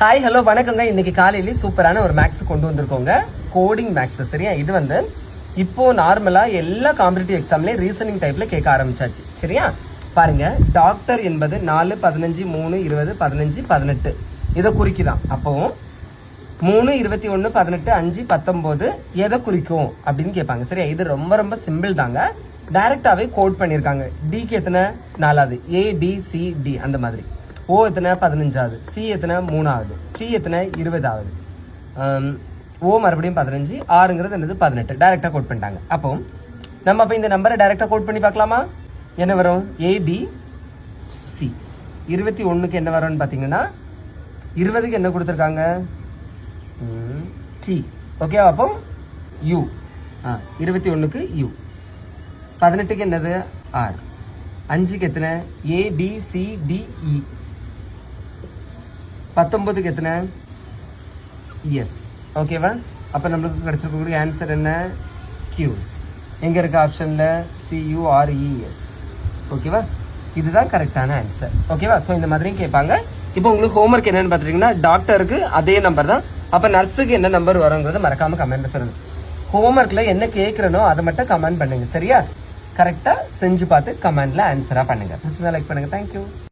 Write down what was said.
Hi hello வணக்கங்க. இன்னைக்கு காலையில சூப்பரான ஒரு மேக்ஸ் கொண்டு வந்திருக்கோங்க. Coding maths. சரியா? இது வந்து இப்போ நார்மலா எல்லா காம்படிட்டிவ் எக்ஸாம்லயும் ரீசனிங் டைப்ல கேட்க ஆரம்பிச்சாச்சு. சரியா? பாருங்க, டாக்டர் என்பது 4, 15, 3, 20, 15, 18 இதை குறிக்குதான். அப்போ 3, 21, 18, 5, 19 எதை குறிக்கும் அப்படின்னு கேட்பாங்க. சரியா? இது ரொம்ப ரொம்ப சிம்பிள் தாங்க. டைரக்டாவே கோட் பண்ணிருக்காங்க. டிக்கு எத்தனை 4வது, ஏ பி சி டி அந்த மாதிரி. ஓ எத்தனை 15வது, சி எத்தனை 3வது, டி எத்தனை 20வது, ஓ மறுபடியும் 15, ஆறுங்கிறது என்னது 18. டைரக்டா கோட் பண்ணிட்டாங்க. அப்போ நம்ம அப்போ இந்த நம்பரை டைரக்டா கோட் பண்ணி பார்க்கலாமா? என்ன வரும்? A B C. 21க்கு என்ன வரும்னு பார்த்தீங்கன்னா 20க்கு என்ன கொடுத்துருக்காங்க? டி. ஓகே, அப்போ யூ. 21க்கு யூ. 18க்கு என்னது? ஆர். 5க்கு எத்தனை? ஏ பி சி டி இ. 19க்கு எத்தனை? எஸ். ஓகேவா? அப்போ நம்மளுக்கு கிடைச்சிருக்கக்கூடிய ஆன்சர் என்ன? கியூ. எங்க இருக்க ஆப்ஷன்ல? CURES. ஓகேவா? இதுதான் கரெக்டான ஆன்சர். ஓகேவா? ஸோ இந்த மாதிரியும் கேட்பாங்க. இப்போ உங்களுக்கு ஹோம்ஒர்க் என்னன்னு பார்த்துட்டீங்கன்னா, டாக்டருக்கு அதே நம்பர் தான். அப்போ நர்ஸுக்கு என்ன நம்பர் வருங்கிறத மறக்காம கமெண்ட்ல சொல்லுங்க. ஹோம்ஒர்க்ல என்ன கேட்கறனோ அதை மட்டும் கமெண்ட் பண்ணுங்க. சரியா? கரெக்டா செஞ்சு பார்த்து கமெண்ட்ல ஆன்சரா பண்ணுங்க. பிடிச்சதா லைக் பண்ணுங்க. தேங்க்யூ.